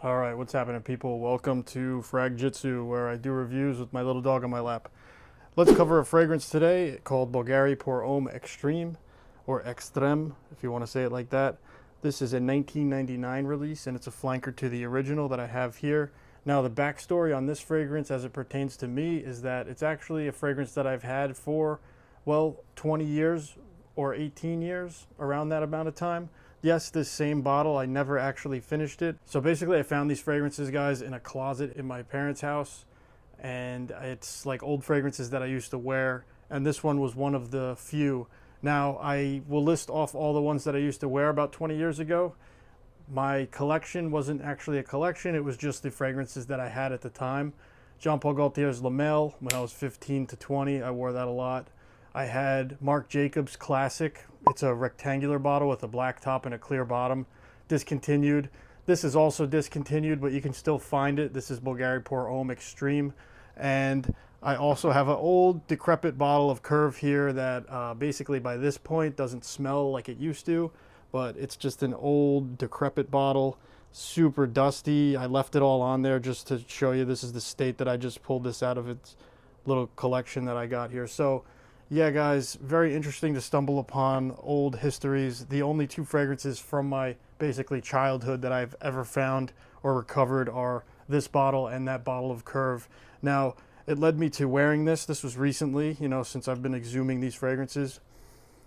All right, what's happening, people? Welcome to Frag-Jitsu, where I do reviews with my little dog on my lap. Let's cover a fragrance today called Bvlgari Pour Homme Extreme, or Extreme, if you want to say it like that. This is a 1999 release, and it's a flanker to the original that I have here. Now, the backstory on this fragrance, as it pertains to me, is that it's actually a fragrance that I've had for, well, 20 years or 18 years, around that amount of time. Yes, this same bottle, I never actually finished it. So basically I found these fragrances, guys, in a closet in my parents' house. And it's like old fragrances that I used to wear. And this one was one of the few. Now, I will list off all the ones that I used to wear about 20 years ago. My collection wasn't actually a collection. It was just the fragrances that I had at the time. Jean Paul Gaultier's La Mel, when I was 15 to 20, I wore that a lot. I had Marc Jacobs Classic. It's a rectangular bottle with a black top and a clear bottom. Discontinued. This is also discontinued, but you can still find it. This is Bvlgari Pour Homme Extreme. And I also have an old decrepit bottle of Curve here that basically by this point doesn't smell like it used to, but it's just an old decrepit bottle, super dusty. I left it all on there just to show you this is the state that I just pulled this out of its little collection that I got here. So yeah, guys, very interesting to stumble upon old histories. The only two fragrances from my basically childhood that I've ever found or recovered are this bottle and that bottle of Curve. Now, it led me to wearing this. This was recently, since I've been exhuming these fragrances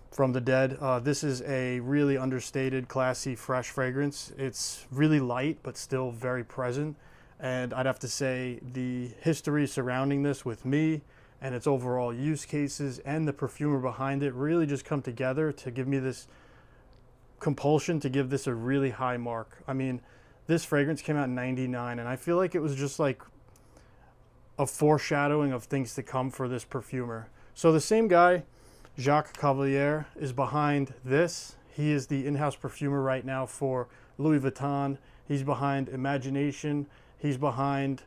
from the dead. This is a really understated, classy, fresh fragrance. It's really light, but still very present. And I'd have to say the history surrounding this with me and its overall use cases and the perfumer behind it really just come together to give me this compulsion to give this a really high mark. I mean, this fragrance came out in 99, and I feel like it was just like a foreshadowing of things to come for this perfumer. So the same guy, Jacques Cavalier, is behind this. He is the in-house perfumer right now for Louis Vuitton. He's behind Imagination. He's behind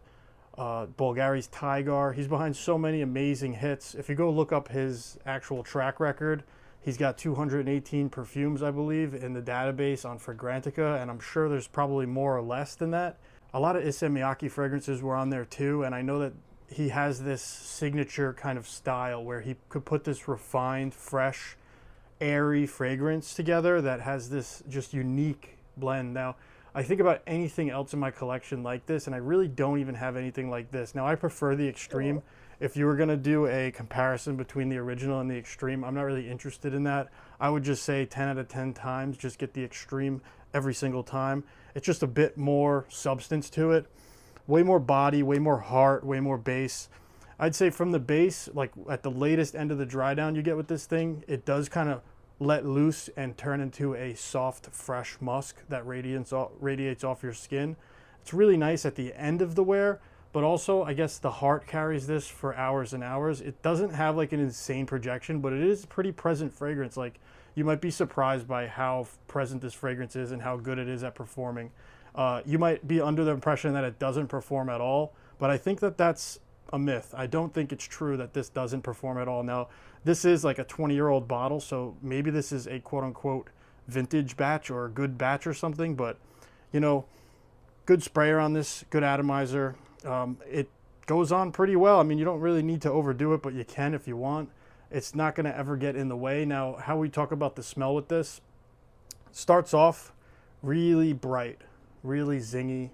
Bulgari's Tigar. He's behind so many amazing hits. If you go look up his actual track record, he's got 218 perfumes, I believe, in the database on Fragrantica, and I'm sure there's probably more or less than that. A lot of Issey Miyake fragrances were on there too, and I know that he has this signature kind of style where he could put this refined, fresh, airy fragrance together that has this just unique blend. Now, I think about anything else in my collection like this, and I really don't even have anything like this. Now, I prefer the Extreme. If you were going to do a comparison between the original and the Extreme, I'm not really interested in that. I would just say 10 out of 10 times, just get the Extreme every single time. It's just a bit more substance to it. Way more body, way more heart, way more bass. I'd say from the base, like at the latest end of the dry down you get with this thing, it does kind of let loose and turn into a soft, fresh musk that radiates off your skin. It's really nice at the end of the wear, but also I guess the heart carries this for hours and hours. It doesn't have like an insane projection, but it is a pretty present fragrance. Like, you might be surprised by how present this fragrance is and how good it is at performing. You might be under the impression that it doesn't perform at all, but I think that that's a myth. I don't think it's true that this doesn't perform at all. Now, this is like a 20-year-old bottle, so maybe this is a quote-unquote vintage batch or a good batch or something, but good sprayer on this, good atomizer. It goes on pretty well. I mean, you don't really need to overdo it, but you can if you want. It's not going to ever get in the way. Now, how we talk about the smell with this, starts off really bright, really zingy.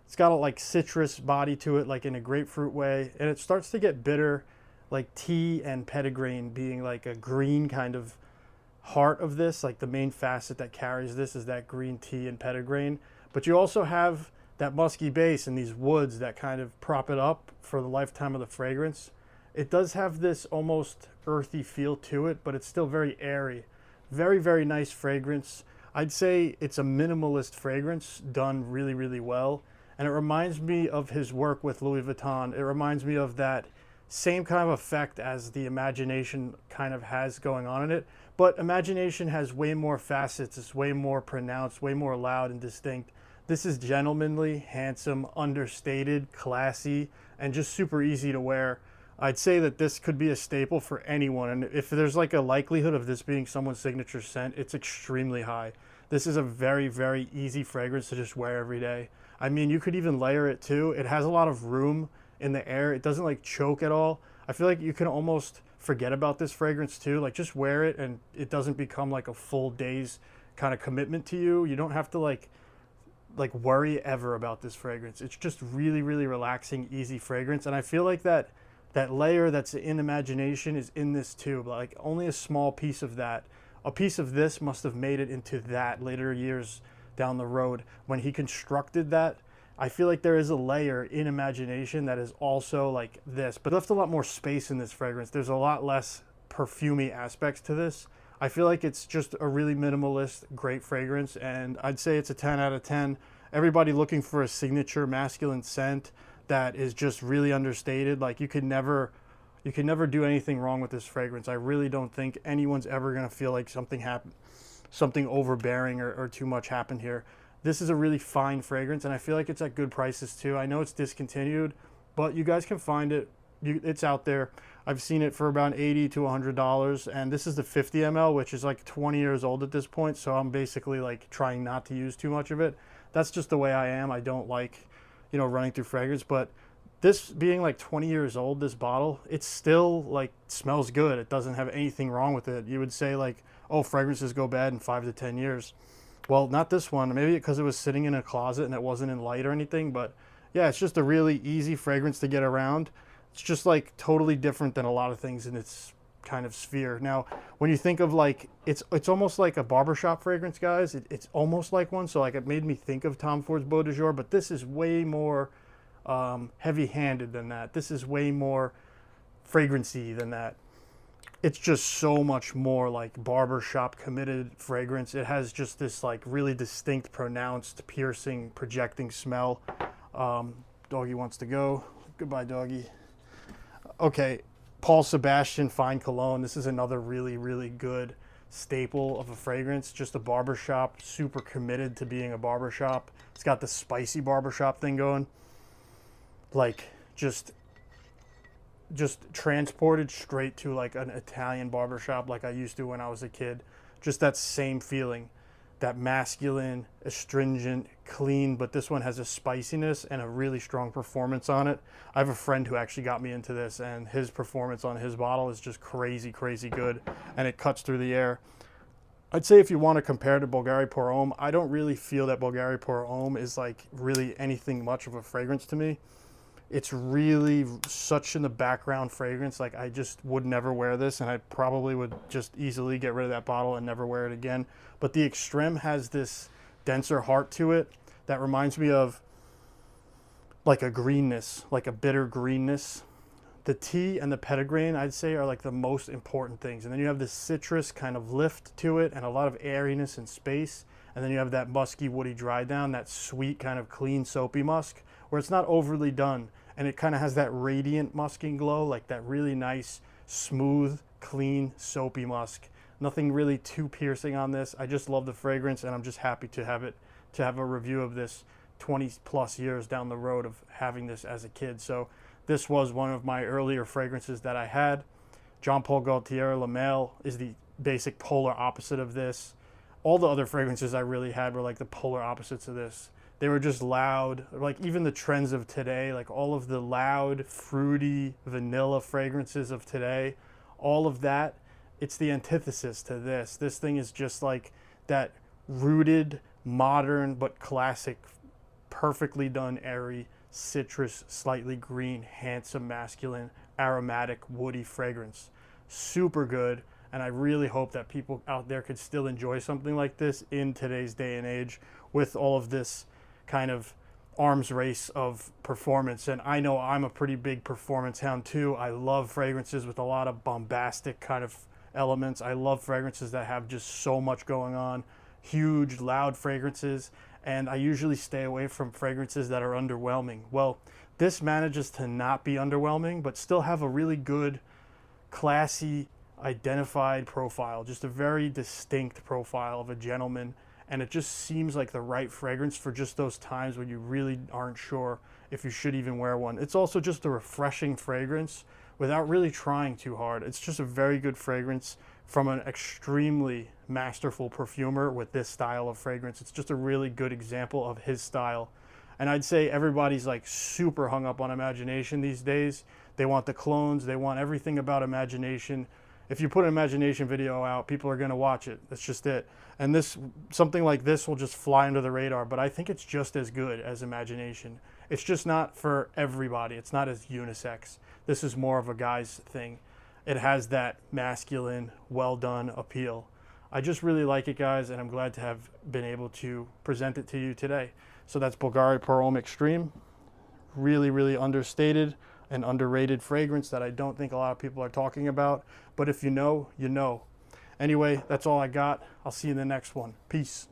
It's got a like citrus body to it, like in a grapefruit way, and it starts to get bitter, like tea and petitgrain being like a green kind of heart of this. Like the main facet that carries this is that green tea and petitgrain, but you also have that musky base and these woods that kind of prop it up for the lifetime of the fragrance. It does have this almost earthy feel to it, but it's still very airy. Very, very nice fragrance. I'd say it's a minimalist fragrance done really, really well. And it reminds me of his work with Louis Vuitton. It reminds me of that same kind of effect as the Imagination kind of has going on in it. But Imagination has way more facets. It's way more pronounced, way more loud and distinct. This is gentlemanly, handsome, understated, classy, and just super easy to wear. I'd say that this could be a staple for anyone. And if there's like a likelihood of this being someone's signature scent, it's extremely high. This is a very, very easy fragrance to just wear every day. I mean, you could even layer it too. It has a lot of room in the air. It doesn't like choke at all. I feel like you can almost forget about this fragrance too. Like just wear it and it doesn't become like a full day's kind of commitment to you. You don't have to like worry ever about this fragrance. It's just really, really relaxing, easy fragrance. And I feel like that layer that's in imagination is in this too. But like only a small piece of that. A piece of this must have made it into that later years down the road. When he constructed that, I feel like there is a layer in imagination that is also like this, but left a lot more space in this fragrance. There's a lot less perfumey aspects to this. I feel like it's just a really minimalist, great fragrance, and I'd say it's a 10 out of 10. Everybody looking for a signature masculine scent that is just really understated. Like you can never do anything wrong with this fragrance. I really don't think anyone's ever gonna feel like something happened, something overbearing or too much happened here. This is a really fine fragrance, and I feel like it's at good prices too. I know it's discontinued, but you guys can find it. It's out there. I've seen it for about $80 to $100, and this is the 50 ml, which is like 20 years old at this point, so I'm basically like trying not to use too much of it. That's just the way I am. I don't like, running through fragrance, but this being like 20 years old, this bottle, it still like smells good. It doesn't have anything wrong with it. You would say like, oh, fragrances go bad in 5 to 10 years. Well, not this one. Maybe because it was sitting in a closet and it wasn't in light or anything. But yeah, it's just a really easy fragrance to get around. It's just like totally different than a lot of things in its kind of sphere. Now, when you think of like, it's almost like a barbershop fragrance, guys. It's almost like one. So like it made me think of Tom Ford's Beau de Jour, but this is way more heavy-handed than that. This is way more fragrancy than that. It's just so much more like barbershop committed fragrance. It has just this like really distinct, pronounced, piercing, projecting smell. Doggy wants to go. Goodbye, doggy. Okay, Paul Sebastian Fine Cologne. This is another really, really good staple of a fragrance. Just a barbershop, super committed to being a barbershop. It's got the spicy barbershop thing going. Like just transported straight to like an Italian barbershop like I used to when I was a kid. Just that same feeling, that masculine, astringent, clean, but this one has a spiciness and a really strong performance on it. I have a friend who actually got me into this, and his performance on his bottle is just crazy, crazy good, and it cuts through the air. I'd say if you want to compare to Bvlgari Pour Homme, I don't really feel that Bvlgari Pour Homme is like really anything much of a fragrance to me. It's really such in the background fragrance. Like I just would never wear this, and I probably would just easily get rid of that bottle and never wear it again. But the Extreme has this denser heart to it that reminds me of like a greenness, like a bitter greenness. The tea and the petitgrain, I'd say, are like the most important things. And then you have this citrus kind of lift to it and a lot of airiness and space. And then you have that musky, woody dry down, that sweet kind of clean, soapy musk, where it's not overly done. And it kind of has that radiant musking glow, like that really nice, smooth, clean, soapy musk. Nothing really too piercing on this. I just love the fragrance, and I'm just happy to have a review of this 20 plus years down the road of having this as a kid. So this was one of my earlier fragrances that I had. Jean Paul Gaultier Le Male is the basic polar opposite of this. All the other fragrances I really had were like the polar opposites of this. They were just loud, like even the trends of today, like all of the loud, fruity, vanilla fragrances of today, all of that, it's the antithesis to this. This thing is just like that rooted, modern, but classic, perfectly done, airy, citrus, slightly green, handsome, masculine, aromatic, woody fragrance. Super good. And I really hope that people out there could still enjoy something like this in today's day and age with all of this kind of arms race of performance. And I know I'm a pretty big performance hound too. I love fragrances with a lot of bombastic kind of elements. I love fragrances that have just so much going on, huge, loud fragrances. And I usually stay away from fragrances that are underwhelming. Well, this manages to not be underwhelming, but still have a really good, classy, identified profile, just a very distinct profile of a gentleman. And it just seems like the right fragrance for just those times when you really aren't sure if you should even wear one. It's also just a refreshing fragrance without really trying too hard. It's just a very good fragrance, from an extremely masterful perfumer with this style of fragrance. It's just a really good example of his style. And I'd say everybody's like super hung up on imagination these days. They want the clones, they want everything about imagination. If you put an imagination video out, people are going to watch it. That's just it. And this, something like this will just fly under the radar, but I think it's just as good as imagination. It's just not for everybody. It's not as unisex. This is more of a guy's thing. It has that masculine, well done appeal. I just really like it, guys, and I'm glad to have been able to present it to you today. So that's Bvlgari Pour Homme Extreme. Really, really understated and underrated fragrance that I don't think a lot of people are talking about. But if you know, you know. Anyway, that's all I got. I'll see you in the next one. Peace.